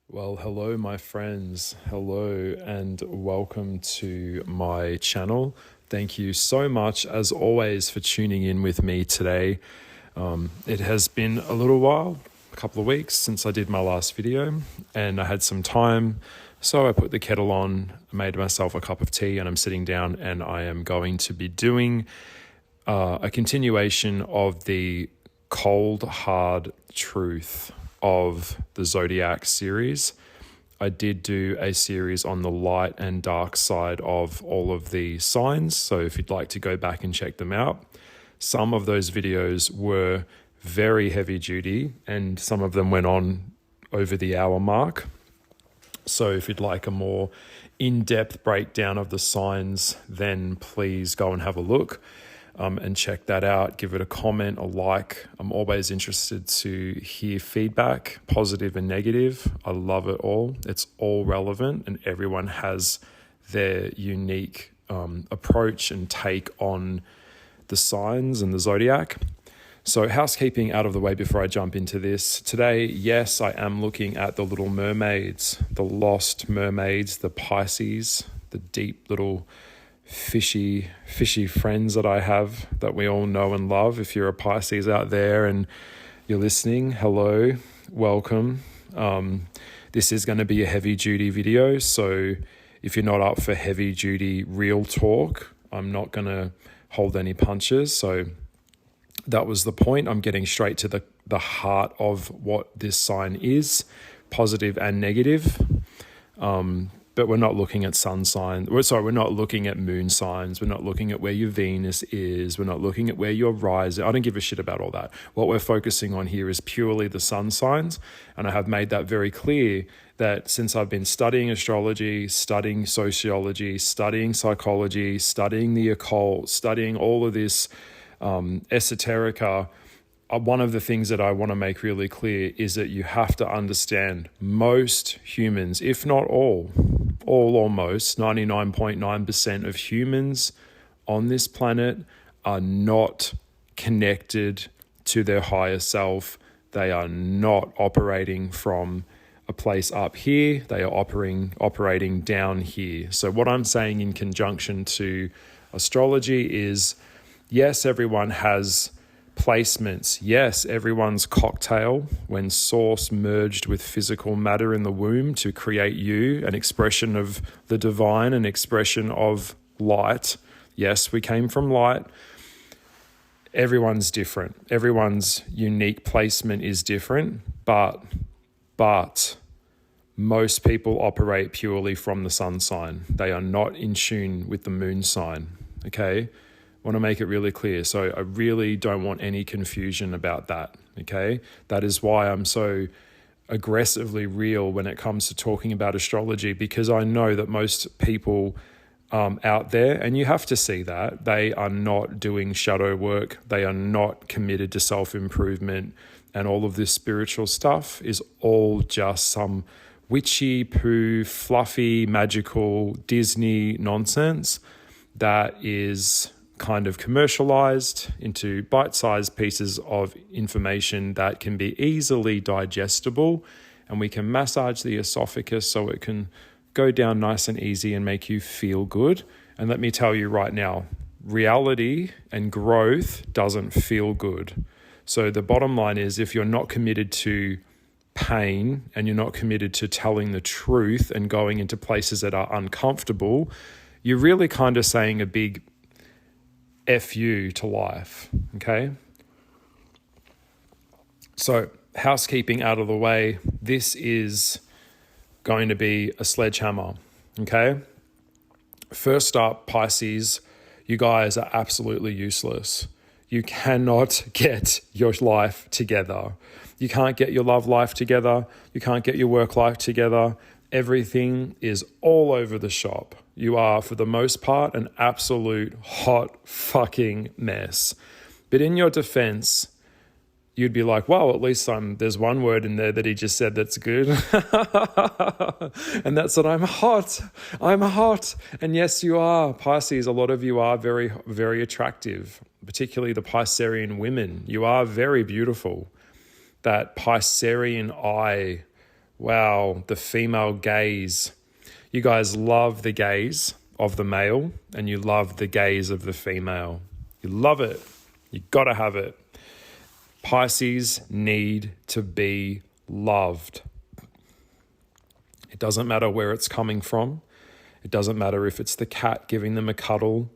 Well, hello, my friends. Hello, and welcome to my channel. Thank you so much, as always, for tuning in with me today. It has been a little while, a couple of weeks since I did my last video, and I had some time. So I put the kettle on, made myself a cup of tea, and I'm sitting down and I am going to be doing a continuation of the cold, hard truth of the zodiac series. I did do a series on the light and dark side of all of the signs, so if you'd like to go back and check them out. Some of those videos were very heavy duty and some of them went on over the hour mark. So if you'd like a more in-depth breakdown of the signs, then please go and have a look. And check that out. Give it a comment, a like. I'm always interested to hear feedback, positive and negative. I love it all. It's all relevant and everyone has their unique approach and take on the signs and the zodiac. So housekeeping out of the way before I jump into this. Today, yes, I am looking at the little mermaids, the lost mermaids, the Pisces, the deep little fishy friends that I have that we all know and love. If you're a Pisces out there and you're listening, hello, welcome. This is going to be a heavy duty video, so if you're not up for heavy duty real talk, I'm not going to hold any punches. So that was the point. I'm getting straight to the heart of what this sign is, positive and negative. But we're not looking at sun signs. We're not looking at moon signs. We're not looking at where your Venus is. We're not looking at where your rise is. I don't give a shit about all that. What we're focusing on here is purely the sun signs. And I have made that very clear that since I've been studying astrology, studying sociology, studying psychology, studying the occult, studying all of this esoterica, one of the things that I want to make really clear is that you have to understand most humans, if not all almost 99.9% of humans on this planet are not connected to their higher self. They are not operating from a place up here. They are operating down here. So what I'm saying in conjunction to astrology is, yes, everyone has placements. Yes, everyone's cocktail, when source merged with physical matter in the womb to create you, an expression of the divine, an expression of light. Yes, we came from light. Everyone's different. Everyone's unique placement is different, but most people operate purely from the sun sign. They are not in tune with the moon sign, okay? I want to make it really clear. So I really don't want any confusion about that, okay? That is why I'm so aggressively real when it comes to talking about astrology, because I know that most people out there, and you have to see that, they are not doing shadow work. They are not committed to self-improvement, and all of this spiritual stuff is all just some witchy poo, fluffy, magical Disney nonsense that is kind of commercialized into bite-sized pieces of information that can be easily digestible, and we can massage the esophagus so it can go down nice and easy and make you feel good. And let me tell you right now, reality and growth doesn't feel good. So the bottom line is, if you're not committed to pain and you're not committed to telling the truth and going into places that are uncomfortable, you're really kind of saying a big F you to life, okay? So housekeeping out of the way, this is going to be a sledgehammer, okay? First up, Pisces, you guys are absolutely useless. You cannot get your life together. You can't get your love life together. You can't get your work life together. Everything is all over the shop. You are, for the most part, an absolute hot fucking mess. But in your defense, you'd be like, well, at least there's one word in there that he just said that's good. And that's that I'm hot. I'm hot. And yes, you are. Pisces, a lot of you are very, very attractive, particularly the Piscean women. You are very beautiful. That Piscean eye Wow, the female gaze. You guys love the gaze of the male and you love the gaze of the female. You love it. You gotta have it. Pisces need to be loved. It doesn't matter where it's coming from. It doesn't matter if it's the cat giving them a cuddle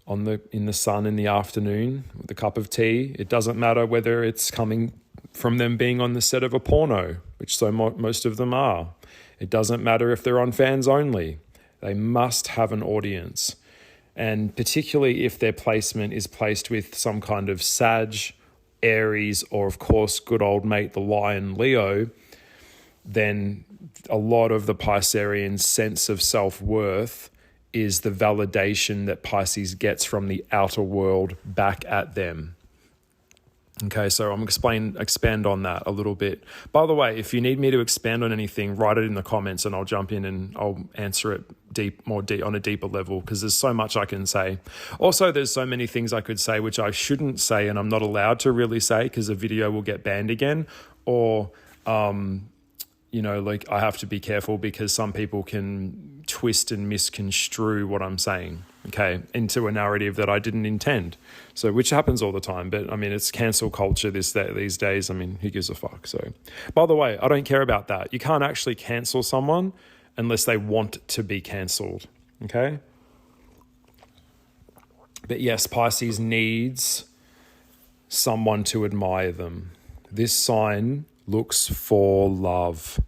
in the sun in the afternoon with a cup of tea. It doesn't matter whether it's coming from them being on the set of a porno, which most of them are. It doesn't matter if they're on fans only. They must have an audience. And particularly if their placement is placed with some kind of Sag, Aries, or of course, good old mate, the Lion, Leo, then a lot of the Piscean sense of self-worth is the validation that Pisces gets from the outer world back at them. Okay, so I'm going to expand on that a little bit. By the way, if you need me to expand on anything, write it in the comments and I'll jump in and I'll answer it on a deeper level, because there's so much I can say. Also, there's so many things I could say which I shouldn't say and I'm not allowed to really say because the video will get banned again, or like I have to be careful because some people can twist and misconstrue what I'm saying, okay, into a narrative that I didn't intend. So, which happens all the time, but I mean, it's cancel culture these days. I mean, who gives a fuck? So, by the way, I don't care about that. You can't actually cancel someone unless they want to be cancelled, okay? But yes, Pisces needs someone to admire them. This sign looks for love.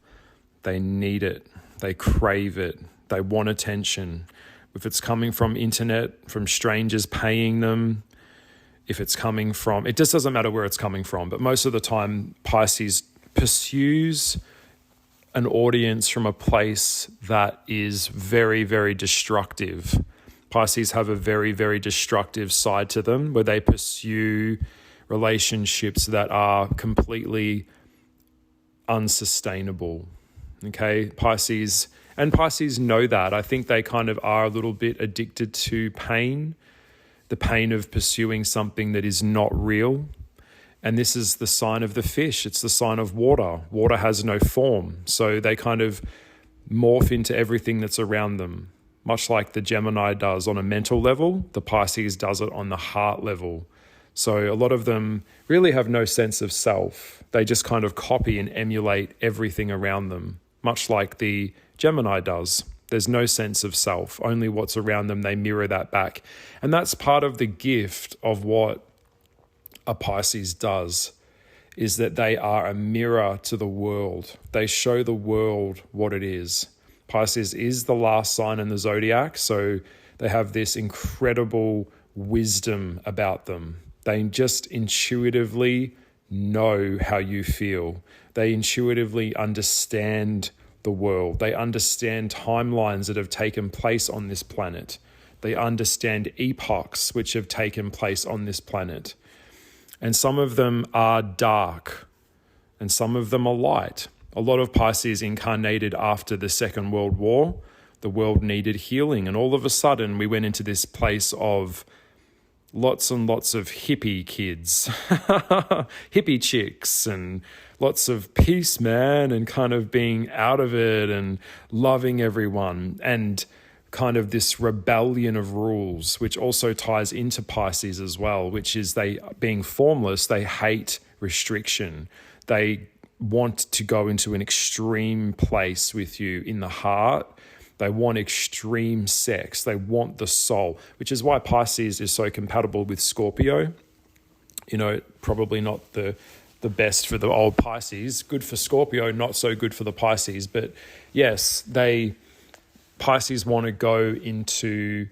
They need it. They crave it. They want attention. If it's coming from internet, from strangers paying them, if it's coming from, it just doesn't matter where it's coming from. But most of the time, Pisces pursues an audience from a place that is very, very destructive. Pisces have a very, very destructive side to them where they pursue relationships that are completely unsustainable. Okay, Pisces know that. I think they kind of are a little bit addicted to pain, the pain of pursuing something that is not real. And this is the sign of the fish. It's the sign of water. Water has no form. So they kind of morph into everything that's around them. Much like the Gemini does on a mental level, the Pisces does it on the heart level. So a lot of them really have no sense of self. They just kind of copy and emulate everything around them, much like the Gemini does. There's no sense of self, only what's around them, they mirror that back. And that's part of the gift of what a Pisces does, is that they are a mirror to the world. They show the world what it is. Pisces is the last sign in the zodiac, so they have this incredible wisdom about them. They just intuitively know how you feel. They intuitively understand the world. They understand timelines that have taken place on this planet. They understand epochs which have taken place on this planet. And some of them are dark and some of them are light. A lot of Pisces incarnated after the Second World War. The world needed healing, and all of a sudden we went into this place of lots and lots of hippie kids, hippie chicks, and lots of peace, man, and kind of being out of it and loving everyone, and kind of this rebellion of rules, which also ties into Pisces as well, which is they, being formless, they hate restriction. They want to go into an extreme place with you in the heart. They want extreme sex. They want the soul, which is why Pisces is so compatible with Scorpio. You know, probably not the best for the old Pisces. Good for Scorpio, not so good for the Pisces. But yes, Pisces want to go into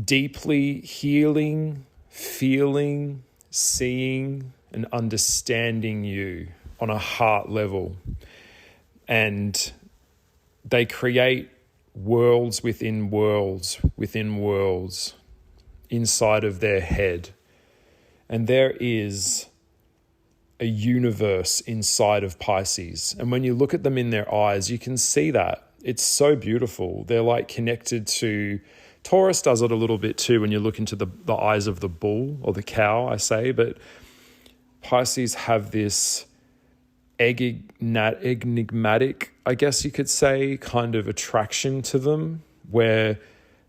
deeply healing, feeling, seeing, and understanding you on a heart level. And they create worlds within worlds within worlds inside of their head. And there is a universe inside of Pisces. And when you look at them in their eyes, you can see that. It's so beautiful. They're like connected to, Taurus does it a little bit too when you look into the eyes of the bull or the cow, I say, but Pisces have this enigmatic, I guess you could say, kind of attraction to them, where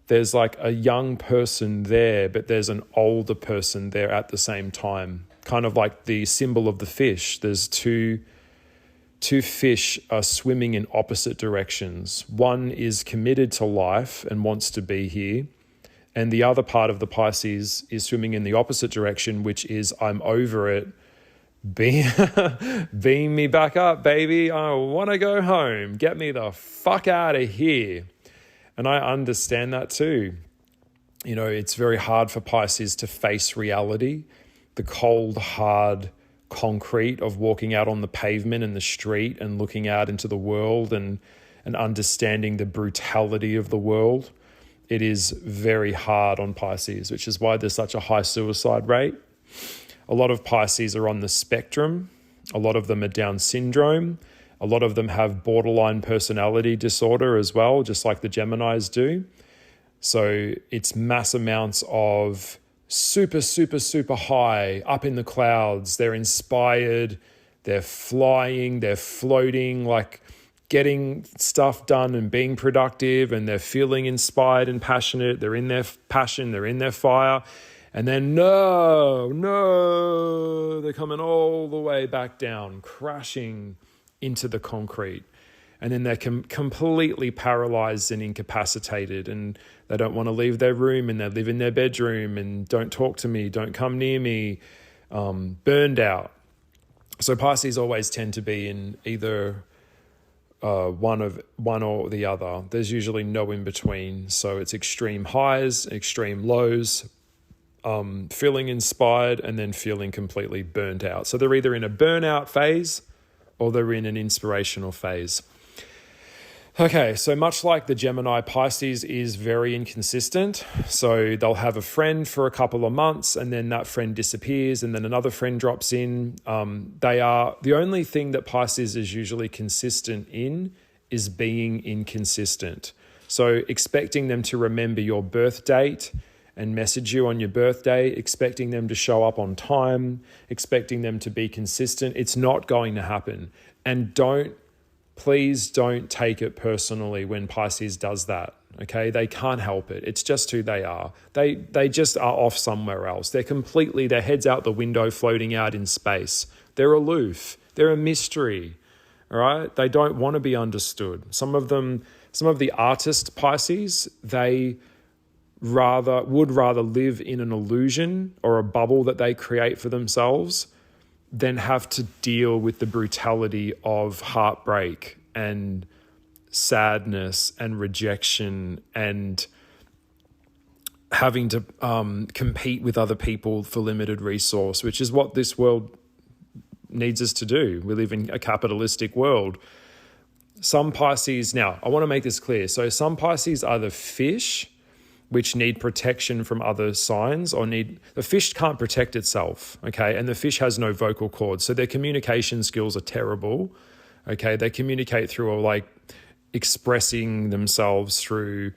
there's like a young person there, but there's an older person there at the same time. Kind of like the symbol of the fish. There's two fish are swimming in opposite directions. One is committed to life and wants to be here, and the other part of the Pisces is swimming in the opposite direction, which is, I'm over it. Beam me back up, baby. I want to go home. Get me the fuck out of here. And I understand that too. You know, it's very hard for Pisces to face reality, the cold, hard concrete of walking out on the pavement and the street and looking out into the world and understanding the brutality of the world. It is very hard on Pisces, which is why there's such a high suicide rate. A lot of Pisces are on the spectrum. A lot of them are Down syndrome. A lot of them have borderline personality disorder as well, just like the Geminis do. So it's mass amounts of super, super, super high, up in the clouds. They're inspired, they're flying, they're floating, like getting stuff done and being productive, and they're feeling inspired and passionate. They're in their passion, they're in their fire. And then they're coming all the way back down, crashing into the concrete. And then they're completely paralyzed and incapacitated, and they don't want to leave their room, and they live in their bedroom and don't talk to me, don't come near me, burned out. So Pisces always tend to be in either one or the other. There's usually no in between. So it's extreme highs, extreme lows, feeling inspired and then feeling completely burnt out. So they're either in a burnout phase or they're in an inspirational phase. Okay, so much like the Gemini, Pisces is very inconsistent. So they'll have a friend for a couple of months and then that friend disappears and then another friend drops in. The only thing that Pisces is usually consistent in is being inconsistent. So expecting them to remember your birth date and message you on your birthday, expecting them to show up on time, expecting them to be consistent, it's not going to happen. And please don't take it personally when Pisces does that, okay? They can't help it. It's just who they are. They just are off somewhere else. Their head's out the window floating out in space. They're aloof. They're a mystery, all right? They don't want to be understood. Some of the artist Pisces, they would rather live in an illusion or a bubble that they create for themselves than have to deal with the brutality of heartbreak and sadness and rejection and having to compete with other people for limited resource, which is what this world needs us to do. We live in a capitalistic world. Some Pisces, now I want to make this clear. So some Pisces are the fish, which need protection from other signs the fish can't protect itself, okay? And the fish has no vocal cords, so their communication skills are terrible, okay? They communicate through like expressing themselves through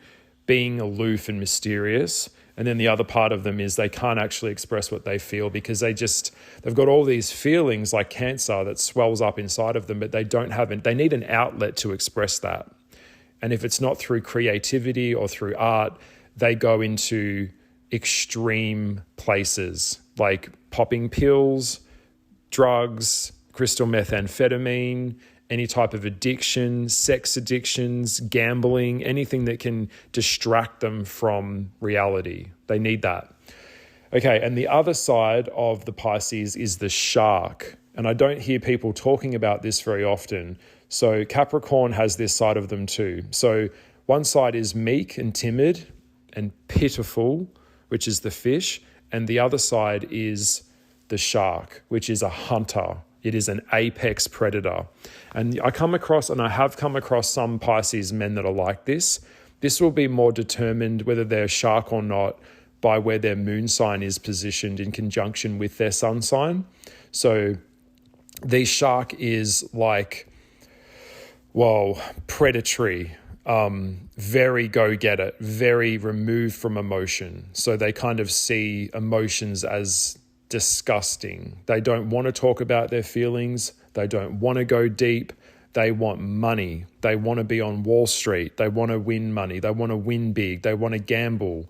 being aloof and mysterious. And then the other part of them is they can't actually express what they feel because they've got all these feelings like cancer that swells up inside of them, but they need an outlet to express that. And if it's not through creativity or through art, they go into extreme places like popping pills, drugs, crystal methamphetamine, any type of addiction, sex addictions, gambling, anything that can distract them from reality. They need that. Okay, and the other side of the Pisces is the shark. And I don't hear people talking about this very often. So Capricorn has this side of them too. So one side is meek and timid and pitiful, which is the fish, and the other side is the shark, which is a hunter. It is an apex predator. And I have come across some Pisces men that are like this. This will be more determined whether they're a shark or not by where their moon sign is positioned in conjunction with their sun sign. So the shark is like, predatory, very go-get-it, very removed from emotion. So they kind of see emotions as disgusting. They don't want to talk about their feelings. They don't want to go deep. They want money. They want to be on Wall Street. They want to win money. They want to win big. They want to gamble.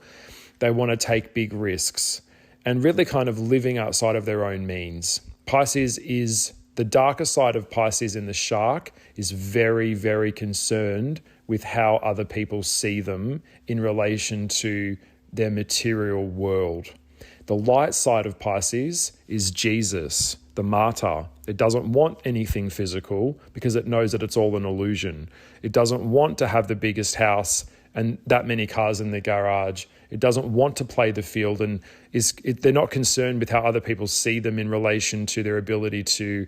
They want to take big risks and really kind of living outside of their own means. Pisces is the darker side of Pisces in the shark is very, very concerned with how other people see them in relation to their material world. The light side of Pisces is Jesus, the martyr. It doesn't want anything physical because it knows that it's all an illusion. It doesn't want to have the biggest house and that many cars in the garage. It doesn't want to play the field, and they're not concerned with how other people see them in relation to their ability to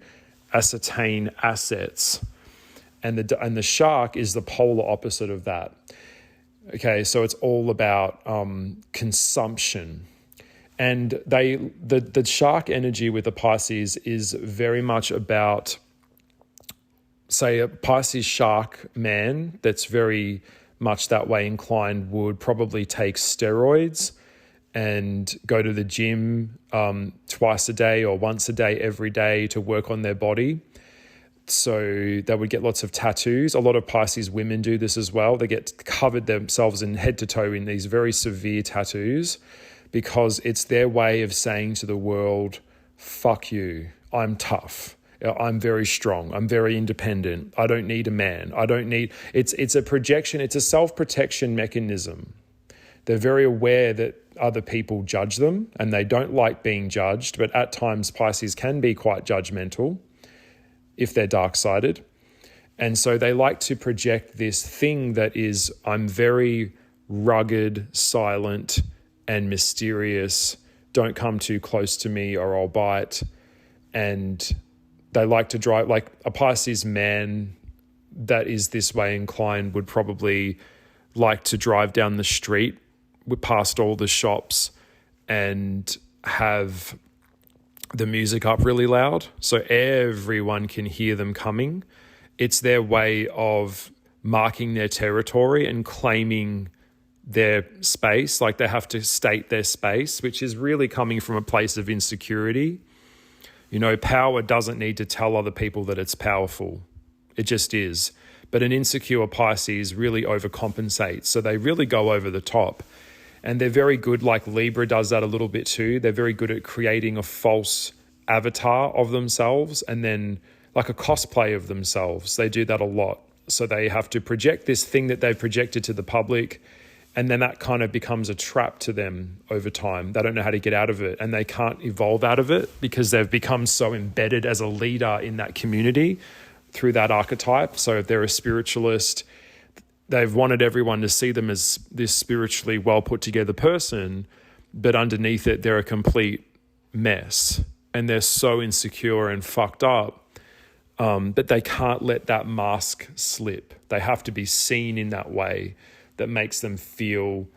ascertain assets. And the shark is the polar opposite of that. Okay, so it's all about consumption. And the shark energy with the Pisces is very much about, say, a Pisces shark man that's very much that way inclined would probably take steroids and go to the gym twice a day or once a day every day to work on their body. So they would get lots of tattoos. A lot of Pisces women do this as well. They get covered themselves in head to toe in these very severe tattoos because it's their way of saying to the world, fuck you, I'm tough. I'm very strong. I'm very independent. I don't need a man. It's a projection. It's a self-protection mechanism. They're very aware that other people judge them and they don't like being judged, but at times Pisces can be quite judgmental if they're dark-sided. And so they like to project this thing that is, I'm very rugged, silent, and mysterious. Don't come too close to me or I'll bite. And they like to drive, like a Pisces man that is this way inclined would probably like to drive down the street past all the shops and have the music up really loud so everyone can hear them coming. It's their way of marking their territory and claiming their space. Like they have to state their space, which is really coming from a place of insecurity. You know, power doesn't need to tell other people that it's powerful. It just is. But an insecure Pisces really overcompensates. So they really go over the top. And they're very good, like Libra does that a little bit too. They're very good at creating a false avatar of themselves and then like a cosplay of themselves. They do that a lot. So they have to project this thing that they've projected to the public, and then that kind of becomes a trap to them over time. They don't know how to get out of it and they can't evolve out of it because they've become so embedded as a leader in that community through that archetype. So if they're a spiritualist, they've wanted everyone to see them as this spiritually well put together person, but underneath it, they're a complete mess and they're so insecure and fucked up that they can't let that mask slip. They have to be seen in that way that makes them feel,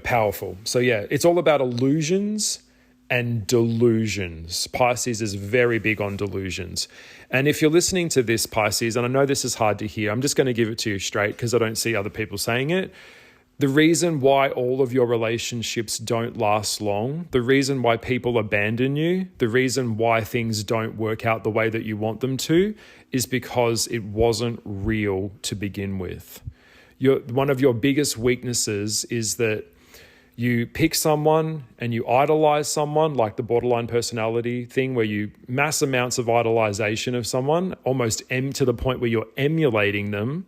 powerful. So yeah, it's all about illusions and delusions. Pisces is very big on delusions. And if you're listening to this, Pisces, and I know this is hard to hear, I'm just going to give it to you straight because I don't see other people saying it. The reason why all of your relationships don't last long, the reason why people abandon you, the reason why things don't work out the way that you want them to is because it wasn't real to begin with. One of your biggest weaknesses is that you pick someone and you idolize someone, like the borderline personality thing where you mass amounts of idolization of someone, almost to the point where you're emulating them,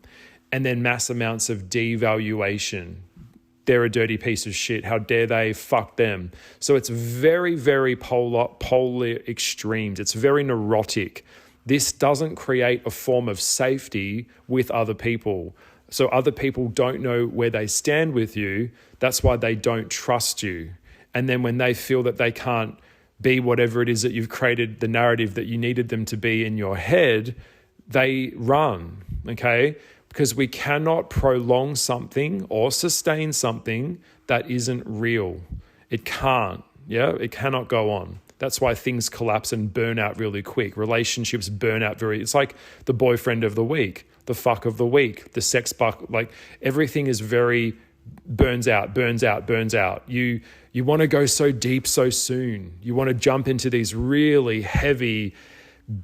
and then mass amounts of devaluation. They're a dirty piece of shit. How dare they? Fuck them. So it's very, very polar extremes. It's very neurotic. This doesn't create a form of safety with other people. So other people don't know where they stand with you. That's why they don't trust you. And then when they feel that they can't be whatever it is that you've created, the narrative that you needed them to be in your head, they run, okay? Because we cannot prolong something or sustain something that isn't real. It can't, yeah? It cannot go on. That's why things collapse and burn out really quick. Relationships burn out it's like the boyfriend of the week, the fuck of the week, the sex buck, like everything is very burns out. You want to go so deep so soon. You want to jump into these really heavy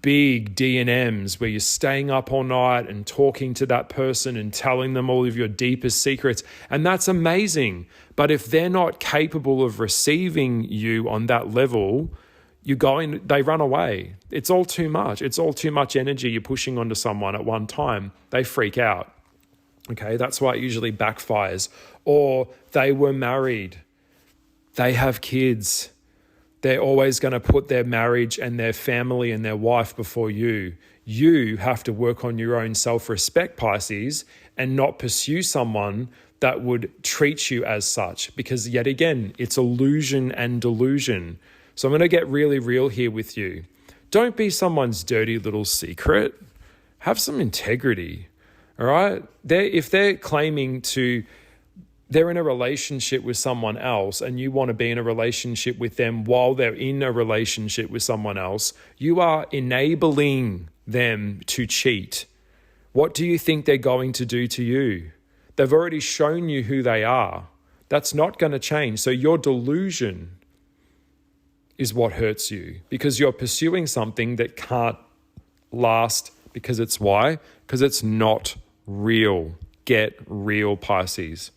big D&Ms where you're staying up all night and talking to that person and telling them all of your deepest secrets. And that's amazing. But if they're not capable of receiving you on that level, they run away. It's all too much. It's all too much energy you're pushing onto someone at one time. They freak out. Okay, that's why it usually backfires. Or they were married. They have kids. They're always going to put their marriage and their family and their wife before you. You have to work on your own self-respect, Pisces, and not pursue someone that would treat you as such. Because yet again, it's illusion and delusion. So I'm going to get really real here with you. Don't be someone's dirty little secret. Have some integrity, all right? If they're claiming they're in a relationship with someone else and you want to be in a relationship with them while they're in a relationship with someone else, you are enabling them to cheat. What do you think they're going to do to you? They've already shown you who they are. That's not going to change. So your delusion is what hurts you because you're pursuing something that can't last because it's why? Because it's not real. Get real, Pisces.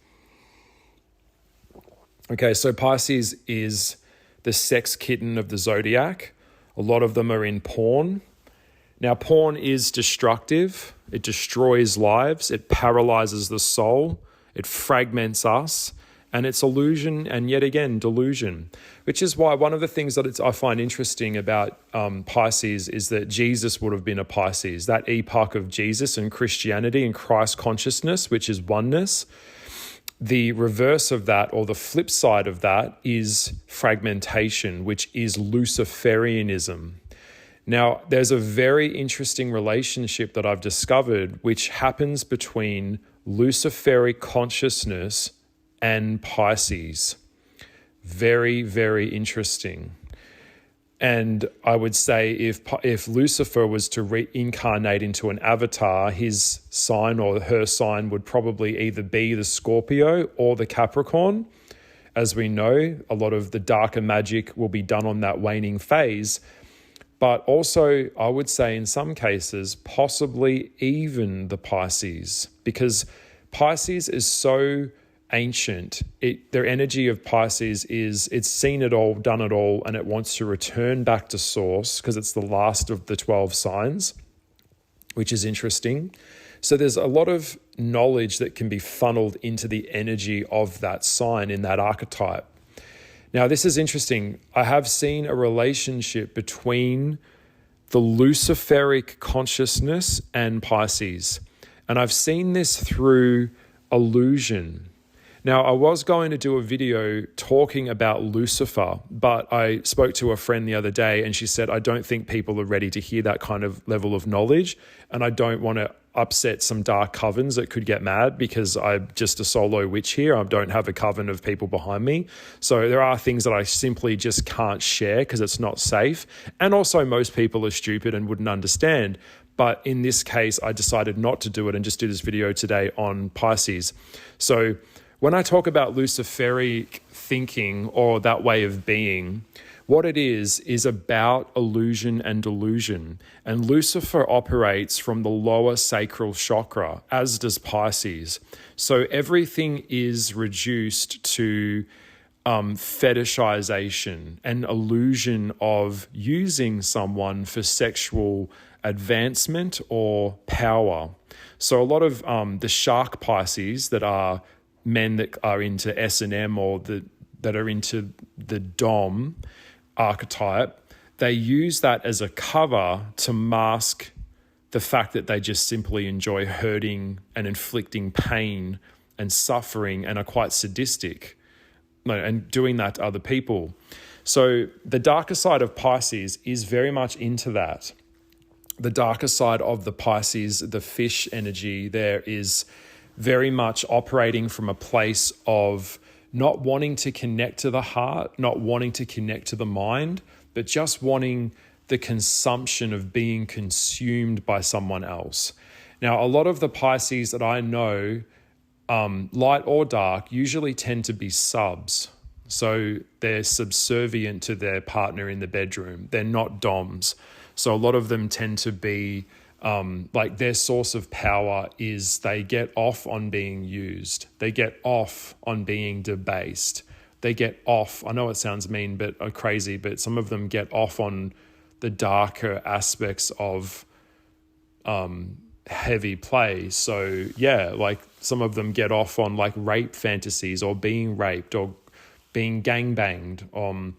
Okay, so Pisces is the sex kitten of the zodiac. A lot of them are in porn. Now, porn is destructive. It destroys lives. It paralyzes the soul. It fragments us. And it's illusion and yet again, delusion. Which is why one of the things that I find interesting about Pisces is that Jesus would have been a Pisces. That epoch of Jesus and Christianity and Christ consciousness, which is oneness. The reverse of that, or the flip side of that, is fragmentation, which is Luciferianism. Now, there's a very interesting relationship that I've discovered which happens between Luciferic consciousness and Pisces. Very, very interesting. And I would say if Lucifer was to reincarnate into an avatar, his sign or her sign would probably either be the Scorpio or the Capricorn. As we know, a lot of the darker magic will be done on that waning phase. But also, I would say in some cases, possibly even the Pisces, because Pisces is so ancient. Their energy of Pisces is it's seen it all, done it all, and it wants to return back to source because it's the last of the 12 signs, which is interesting. So there's a lot of knowledge that can be funneled into the energy of that sign in that archetype. Now, this is interesting. I have seen a relationship between the Luciferic consciousness and Pisces, and I've seen this through illusion. Now, I was going to do a video talking about Lucifer, but I spoke to a friend the other day and she said, I don't think people are ready to hear that kind of level of knowledge. And I don't want to upset some dark covens that could get mad because I'm just a solo witch here. I don't have a coven of people behind me. So there are things that I simply just can't share because it's not safe. And also most people are stupid and wouldn't understand. But in this case, I decided not to do it and just do this video today on Pisces. So when I talk about Luciferic thinking or that way of being, what it is about illusion and delusion. And Lucifer operates from the lower sacral chakra, as does Pisces. So everything is reduced to fetishization and illusion of using someone for sexual advancement or power. So a lot of the shark Pisces that are men that are into S&M or that are into the Dom archetype, they use that as a cover to mask the fact that they just simply enjoy hurting and inflicting pain and suffering and are quite sadistic and doing that to other people. So the darker side of Pisces is very much into that. The darker side of the Pisces, the fish energy there, is very much operating from a place of not wanting to connect to the heart, not wanting to connect to the mind, but just wanting the consumption of being consumed by someone else. Now, a lot of the Pisces that I know, light or dark, usually tend to be subs. So they're subservient to their partner in the bedroom. They're not doms. So a lot of them tend to be like their source of power is they get off on being used. They get off on being debased. They get off, I know it sounds mean but crazy, but some of them get off on the darker aspects of heavy play. So yeah, like some of them get off on like rape fantasies or being raped or being gangbanged.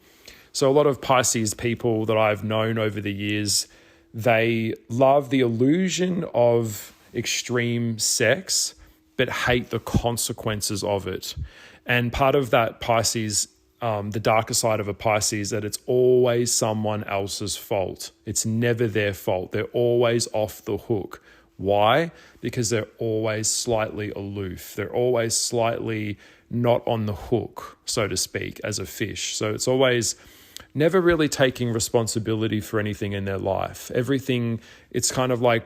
So a lot of Pisces people that I've known over the years, they love the illusion of extreme sex, but hate the consequences of it. And part of that Pisces, the darker side of a Pisces, that it's always someone else's fault. It's never their fault. They're always off the hook. Why? Because they're always slightly aloof. They're always slightly not on the hook, so to speak, as a fish. So it's always never really taking responsibility for anything in their life. Everything, it's kind of like,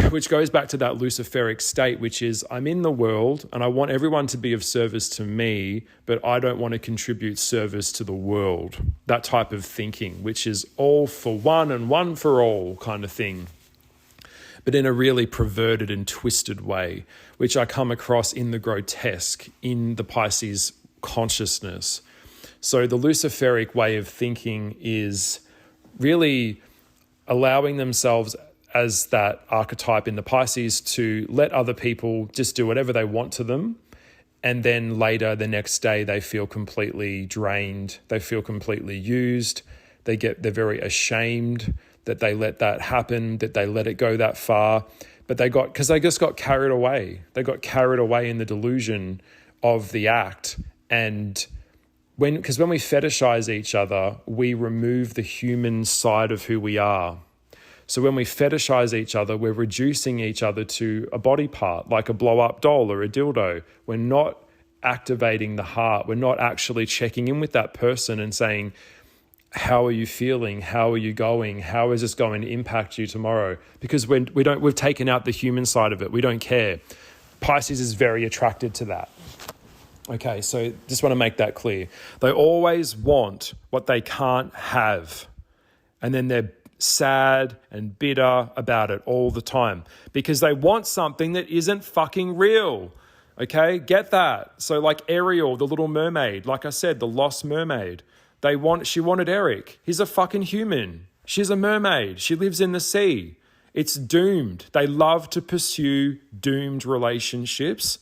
which goes back to that Luciferic state, which is I'm in the world and I want everyone to be of service to me, but I don't want to contribute service to the world. That type of thinking, which is all for one and one for all kind of thing, but in a really perverted and twisted way, which I come across in the grotesque, in the Pisces consciousness. So the Luciferic way of thinking is really allowing themselves as that archetype in the Pisces to let other people just do whatever they want to them. And then later, the next day, they feel completely drained. They feel completely used. They're very ashamed that they let that happen, that they let it go that far. But because they just got carried away. They got carried away in the delusion of the act. And because when we fetishize each other, we remove the human side of who we are. So when we fetishize each other, we're reducing each other to a body part, like a blow-up doll or a dildo. We're not activating the heart. We're not actually checking in with that person and saying, how are you feeling? How are you going? How is this going to impact you tomorrow? Because we've taken out the human side of it. We don't care. Pisces is very attracted to that. Okay, so just want to make that clear. They always want what they can't have. And then they're sad and bitter about it all the time because they want something that isn't fucking real. Okay, get that? So like Ariel, the little mermaid, like I said, the lost mermaid. She wanted Eric. He's a fucking human. She's a mermaid. She lives in the sea. It's doomed. They love to pursue doomed relationships.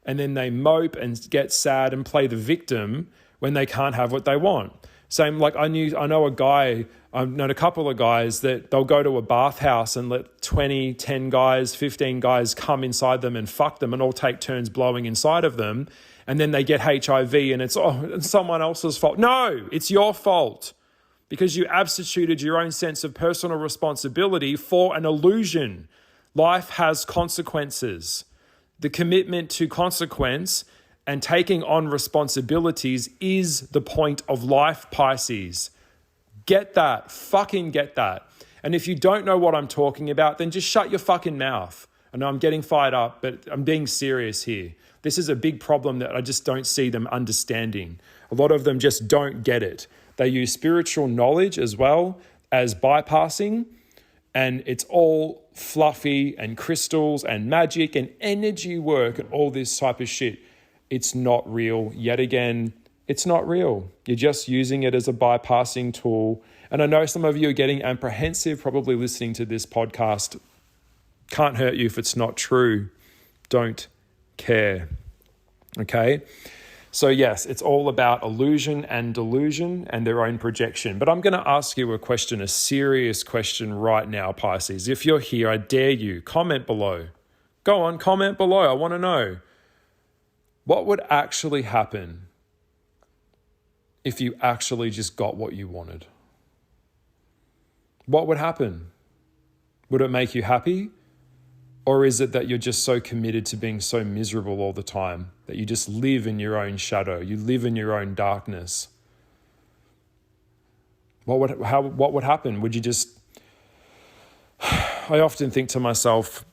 And then they mope and get sad and play the victim when they can't have what they want. Same like I've known a couple of guys that they'll go to a bathhouse and let 20, 10 guys, 15 guys come inside them and fuck them and all take turns blowing inside of them. And then they get HIV and it's someone else's fault. No, it's your fault because you substituted your own sense of personal responsibility for an illusion. Life has consequences. The commitment to consequence and taking on responsibilities is the point of life, Pisces. Get that. Fucking get that. And if you don't know what I'm talking about, then just shut your fucking mouth. I know I'm getting fired up, but I'm being serious here. This is a big problem that I just don't see them understanding. A lot of them just don't get it. They use spiritual knowledge as well as bypassing, and it's all fluffy and crystals and magic and energy work and all this type of shit. It's not real. Yet again, it's not real. You're just using it as a bypassing tool. And I know some of you are getting apprehensive probably listening to this podcast. Can't hurt you if it's not true. Don't care. Okay? So yes, it's all about illusion and delusion and their own projection. But I'm going to ask you a question, a serious question right now, Pisces. If you're here, I dare you, comment below. Go on, comment below. I want to know. What would actually happen if you actually just got what you wanted? What would happen? Would it make you happy? Or is it that you're just so committed to being so miserable all the time that you just live in your own shadow, you live in your own darkness? What would happen? Would you just... I often think to myself,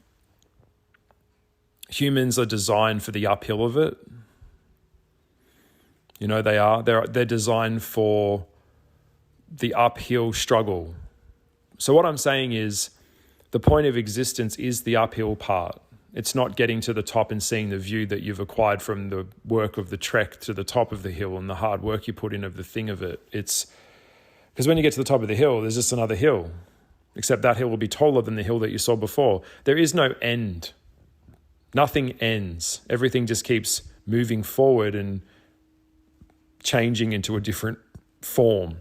humans are designed for the uphill of it. You know, they're designed for the uphill struggle. So what I'm saying is the point of existence is the uphill part. It's not getting to the top and seeing the view that you've acquired from the work of the trek to the top of the hill and the hard work you put in of the thing of it. It's because when you get to the top of the hill, there's just another hill, except that hill will be taller than the hill that you saw before. There is no end. Nothing ends. Everything just keeps moving forward and changing into a different form.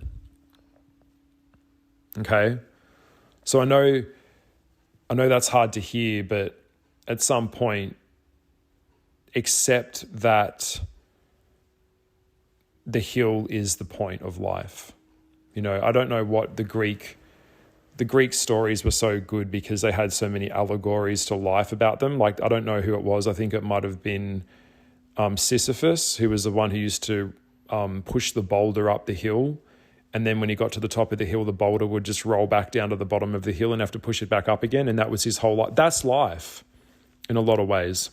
Okay? So I know that's hard to hear, but at some point, accept that the hill is the point of life. You know, I don't know what the Greek stories were so good because they had so many allegories to life about them. Like, I don't know who it was. I think it might have been Sisyphus, who was the one who used to push the boulder up the hill. And then when he got to the top of the hill, the boulder would just roll back down to the bottom of the hill and have to push it back up again. And that was his whole life. That's life in a lot of ways.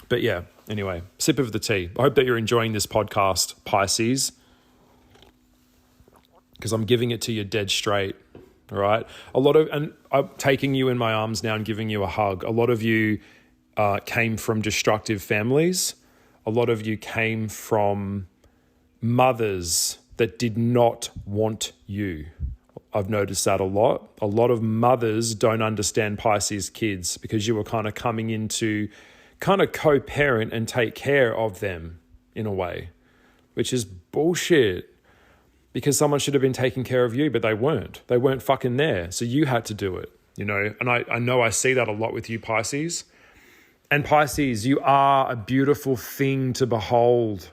But yeah, anyway, sip of the tea. I hope that you're enjoying this podcast, Pisces, because I'm giving it to you dead straight. All right. And I'm taking you in my arms now and giving you a hug. A lot of you came from destructive families. A lot of you came from mothers that did not want you. I've noticed that a lot. A lot of mothers don't understand Pisces kids because you were kind of coming in to kind of co-parent and take care of them in a way, which is bullshit. Because someone should have been taking care of you, but they weren't. They weren't fucking there. So you had to do it, you know? And I know I see that a lot with you, Pisces. And Pisces, you are a beautiful thing to behold.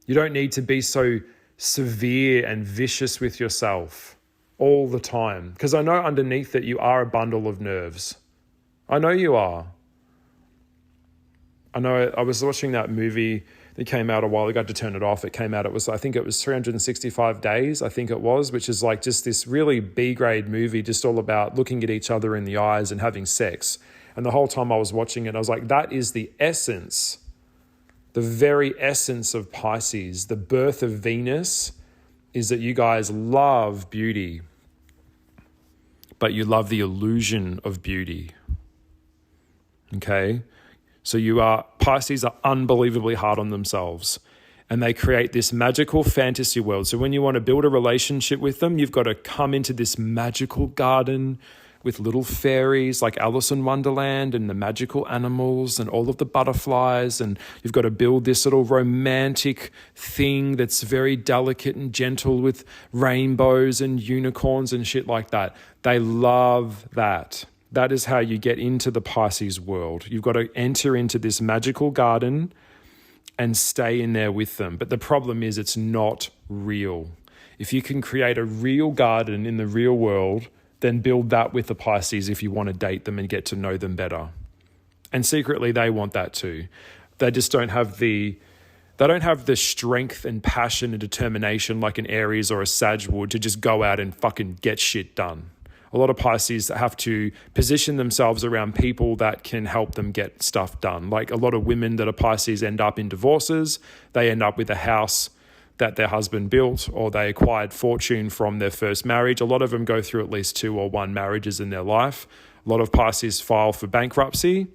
You don't need to be so severe and vicious with yourself all the time. Because I know underneath that you are a bundle of nerves. I know you are. I know I was watching that movie that came out a while ago. I had to turn it off. It came out, I think it was 365 days, I think it was, which is like just this really B-grade movie, just all about looking at each other in the eyes and having sex. And the whole time I was watching it, I was like, that is the essence, the very essence of Pisces. The birth of Venus is that you guys love beauty, but you love the illusion of beauty. Okay? So Pisces are unbelievably hard on themselves, and they create this magical fantasy world. So when you want to build a relationship with them, you've got to come into this magical garden with little fairies like Alice in Wonderland and the magical animals and all of the butterflies. And you've got to build this little romantic thing that's very delicate and gentle with rainbows and unicorns and shit like that. They love that. That is how you get into the Pisces world. You've got to enter into this magical garden and stay in there with them. But the problem is it's not real. If you can create a real garden in the real world, then build that with the Pisces if you want to date them and get to know them better. And secretly, they want that too. They just don't have the strength and passion and determination like an Aries or a Sag would to just go out and fucking get shit done. A lot of Pisces have to position themselves around people that can help them get stuff done. Like a lot of women that are Pisces end up in divorces. They end up with a house that their husband built, or they acquired fortune from their first marriage. A lot of them go through at least 2 or 1 marriages in their life. A lot of Pisces file for bankruptcy.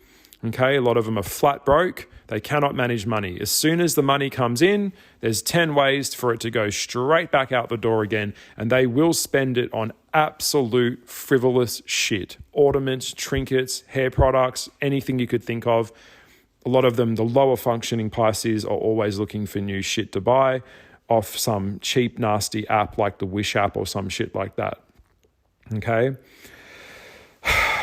Okay, a lot of them are flat broke. They cannot manage money. As soon as the money comes in, there's 10 ways for it to go straight back out the door again, and they will spend it on absolute frivolous shit. Ornaments, trinkets, hair products, anything you could think of. A lot of them, the lower functioning Pisces, are always looking for new shit to buy off some cheap, nasty app like the Wish app or some shit like that. Okay?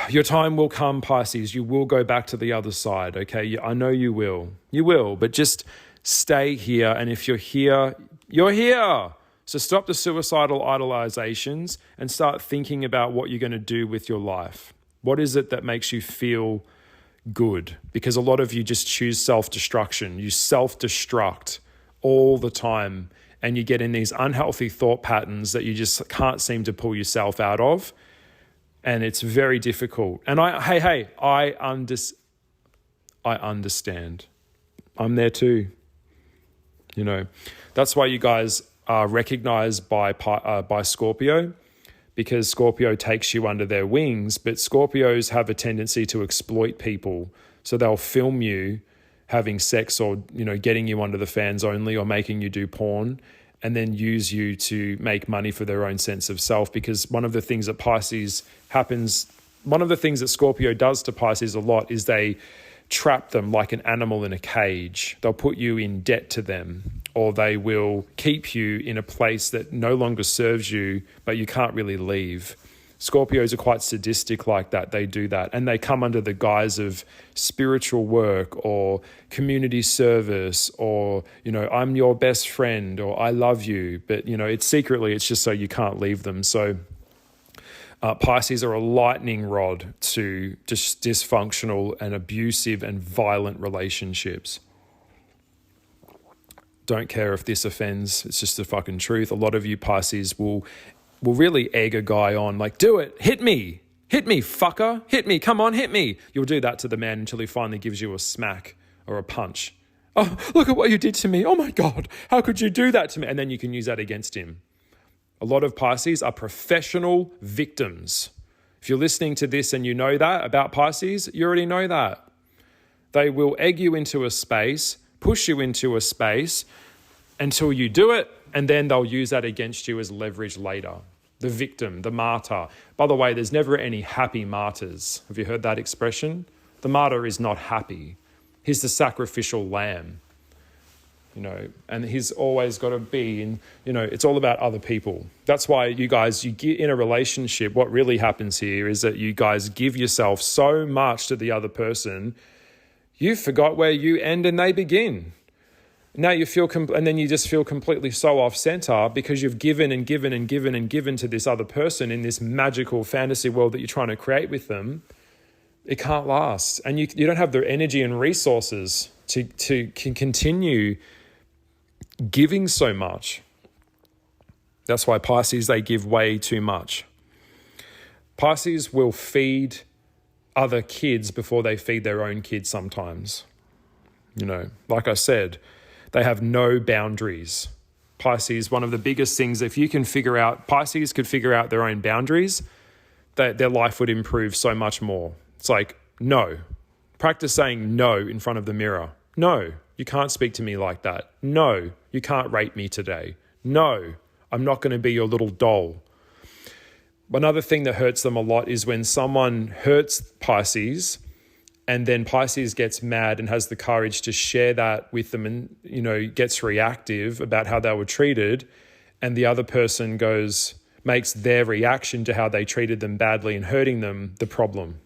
Your time will come, Pisces. You will go back to the other side, okay? I know you will. You will, but just stay here. And if you're here, you're here. So stop the suicidal idolizations and start thinking about what you're going to do with your life. What is it that makes you feel good? Because a lot of you just choose self-destruction. You self-destruct all the time, and you get in these unhealthy thought patterns that you just can't seem to pull yourself out of. And it's very difficult. And I understand. I'm there too. You know, that's why you guys are recognized by Scorpio, because Scorpio takes you under their wings, but Scorpios have a tendency to exploit people. So they'll film you having sex or, getting you under the fans only, or making you do porn, and then use you to make money for their own sense of self. Because one of the things that Scorpio does to Pisces a lot is they trap them like an animal in a cage. They'll put you in debt to them, or they will keep you in a place that no longer serves you, but you can't really leave. Scorpios are quite sadistic like that. They do that. And they come under the guise of spiritual work or community service or, I'm your best friend or I love you. But, it's just so you can't leave them. So Pisces are a lightning rod to just dysfunctional and abusive and violent relationships. Don't care if this offends. It's just the fucking truth. A lot of you Pisces will really egg a guy on, like, do it, hit me, fucker, hit me, come on, hit me. You'll do that to the man until he finally gives you a smack or a punch. Oh, look at what you did to me. Oh my God, how could you do that to me? And then you can use that against him. A lot of Pisces are professional victims. If you're listening to this and you know that about Pisces, you already know that. They will egg you into a space, push you into a space until you do it, and then they'll use that against you as leverage later. The victim, the martyr. By the way, there's never any happy martyrs. Have you heard that expression? The martyr is not happy. He's the sacrificial lamb. And he's always got to be in, it's all about other people. That's why you get in a relationship, what really happens here is that you guys give yourself so much to the other person, you forgot where you end and they begin. Now you feel, and then you just feel completely so off center because you've given and given and given and given to this other person in this magical fantasy world that you're trying to create with them. It can't last. And you don't have the energy and resources to continue giving so much. That's why Pisces, they give way too much. Pisces will feed other kids before they feed their own kids sometimes. Like I said, they have no boundaries. Pisces, one of the biggest things, if you can figure out, Pisces could figure out their own boundaries, their life would improve so much more. It's like, no. Practice saying no in front of the mirror. No, you can't speak to me like that. No, you can't rape me today. No, I'm not going to be your little doll. Another thing that hurts them a lot is when someone hurts Pisces and then Pisces gets mad and has the courage to share that with them and, gets reactive about how they were treated, and the other person makes their reaction to how they treated them badly and hurting them the problem.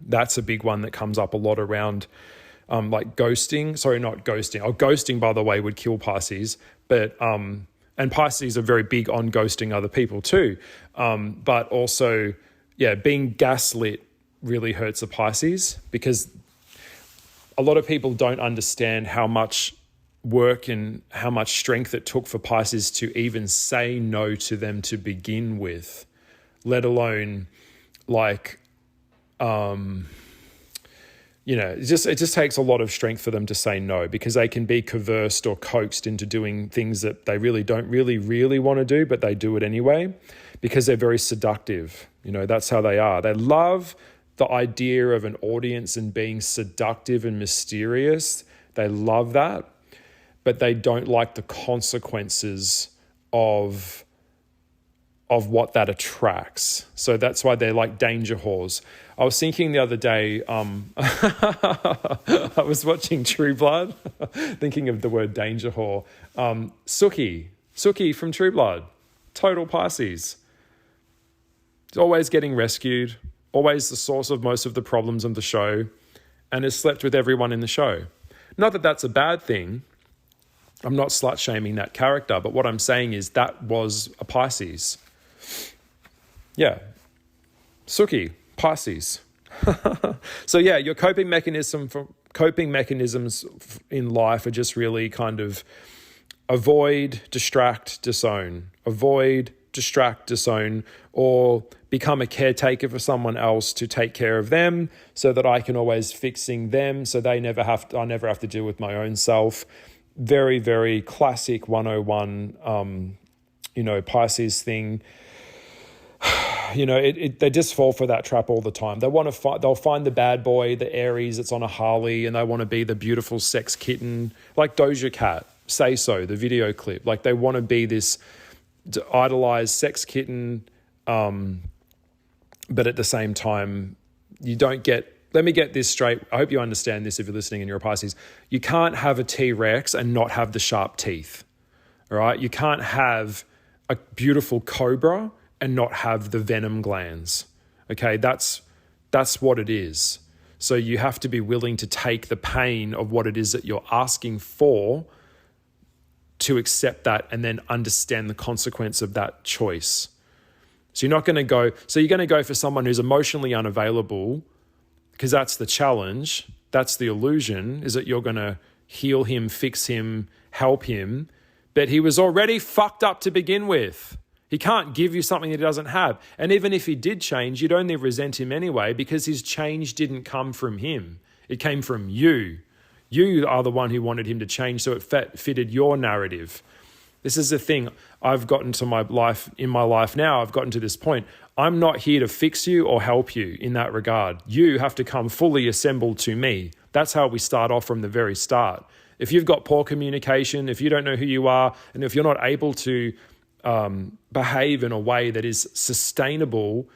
That's a big one that comes up a lot around like ghosting. Sorry, not ghosting. Ghosting, by the way, would kill Pisces. But and Pisces are very big on ghosting other people too. But also, being gaslit really hurts a Pisces because a lot of people don't understand how much work and how much strength it took for Pisces to even say no to them to begin with, let alone like, it just takes a lot of strength for them to say no because they can be coerced or coaxed into doing things that they really don't really want to do, but they do it anyway because they're very seductive. That's how they are. They love the idea of an audience and being seductive and mysterious. They love that, but they don't like the consequences of what that attracts. So that's why they're like danger whores. I was thinking the other day, I was watching True Blood, thinking of the word danger whore. Suki from True Blood, total Pisces. Always getting rescued, always the source of most of the problems of the show, and has slept with everyone in the show. Not that that's a bad thing. I'm not slut-shaming that character, but what I'm saying is that was a Pisces. Yeah. Suki, Pisces. So your coping mechanisms in life are just really kind of avoid, distract, disown. Avoid, distract, disown, or become a caretaker for someone else to take care of them so that I can always fixing them so I never have to deal with my own self. Very, very classic 101, Pisces thing. they just fall for that trap all the time. They'll find the bad boy, the Aries that's on a Harley, and they want to be the beautiful sex kitten, like Doja Cat, Say So, the video clip. Like they want to be this idolized sex kitten, but at the same time, let me get this straight. I hope you understand this if you're listening and you're a Pisces. You can't have a T-Rex and not have the sharp teeth, all right? You can't have a beautiful cobra and not have the venom glands, okay? That's what it is. So you have to be willing to take the pain of what it is that you're asking for to accept that and then understand the consequence of that choice. So you're going to go for someone who's emotionally unavailable, because that's the challenge. That's the illusion, is that you're going to heal him, fix him, help him. But he was already fucked up to begin with. He can't give you something that he doesn't have. And even if he did change, you'd only resent him anyway, because his change didn't come from him. It came from you. You are the one who wanted him to change, so it fitted your narrative. This is the thing. I've gotten to in my life now, I've gotten to this point. I'm not here to fix you or help you in that regard. You have to come fully assembled to me. That's how we start off from the very start. If you've got poor communication, if you don't know who you are, and if you're not able to behave in a way that is sustainable,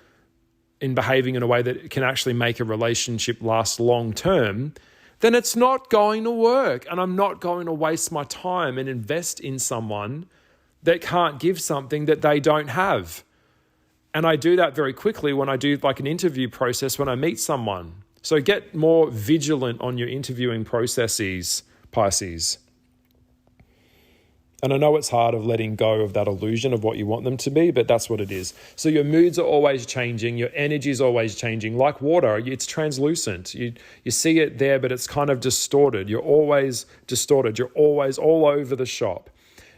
in behaving in a way that can actually make a relationship last long term, then it's not going to work. And I'm not going to waste my time and invest in someone that can't give something that they don't have. And I do that very quickly when I do like an interview process when I meet someone. So get more vigilant on your interviewing processes, Pisces. And I know it's hard of letting go of that illusion of what you want them to be, but that's what it is. So your moods are always changing. Your energy is always changing. Like water, it's translucent. You see it there, but it's kind of distorted. You're always distorted. You're always all over the shop.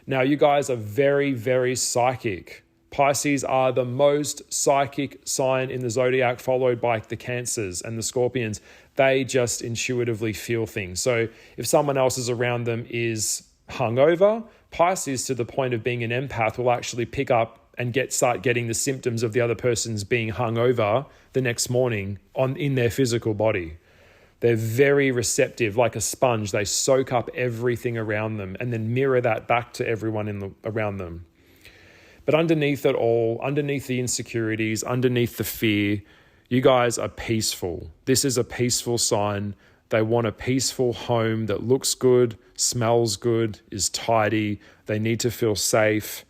Now, you guys are very, very psychic. Pisces are the most psychic sign in the zodiac, followed by the Cancers and the Scorpions. They just intuitively feel things. So if someone else is around them is hungover, Pisces, to the point of being an empath, will actually pick up and start getting the symptoms of the other person's being hungover the next morning in their physical body. They're very receptive, like a sponge. They soak up everything around them and then mirror that back to everyone around them. But underneath it all, underneath the insecurities, underneath the fear, you guys are peaceful. This is a peaceful sign. They want a peaceful home that looks good, smells good, is tidy. They need to feel safe.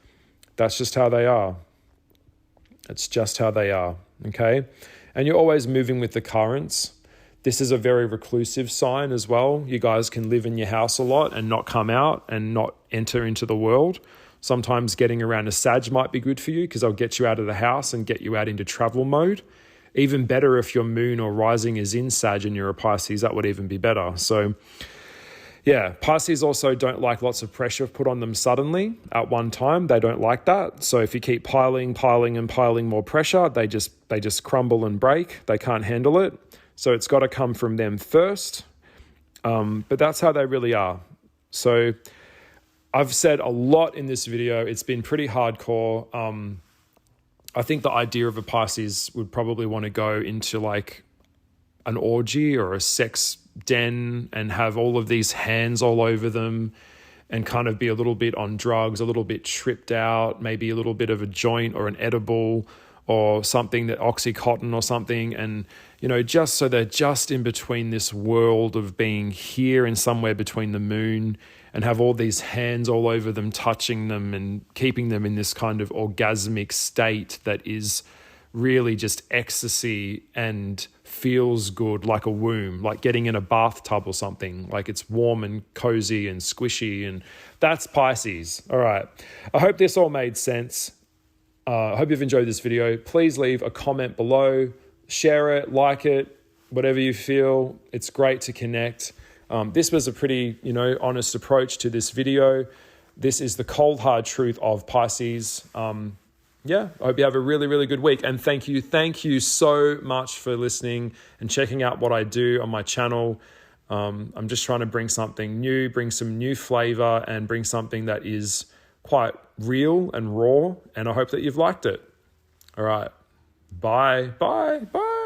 That's just how they are. It's just how they are, okay? And you're always moving with the currents. This is a very reclusive sign as well. You guys can live in your house a lot and not come out and not enter into the world. Sometimes getting around a Sag might be good for you because they'll get you out of the house and get you out into travel mode. Even better if your moon or rising is in Sag and you're a Pisces, that would even be better. So yeah, Pisces also don't like lots of pressure put on them suddenly at one time. They don't like that. So if you keep piling more pressure, they just crumble and break. They can't handle it. So it's got to come from them first. But that's how they really are. So I've said a lot in this video. It's been pretty hardcore. I think the idea of a Pisces would probably want to go into like an orgy or a sex den and have all of these hands all over them and kind of be a little bit on drugs, a little bit tripped out, maybe a little bit of a joint or an edible or something, that Oxycontin or something. And, just so they're just in between this world of being here and somewhere between the moon, and have all these hands all over them, touching them and keeping them in this kind of orgasmic state that is really just ecstasy and feels good, like a womb, like getting in a bathtub or something. Like it's warm and cozy and squishy, and that's Pisces. All right. I hope this all made sense. I hope you've enjoyed this video. Please leave a comment below, share it, like it, whatever you feel. It's great to connect. This was a pretty, honest approach to this video. This is the cold, hard truth of Pisces. I hope you have a really, really good week. And thank you so much for listening and checking out what I do on my channel. I'm just trying to bring something new, bring some new flavor, and bring something that is quite real and raw. And I hope that you've liked it. All right. Bye. Bye. Bye.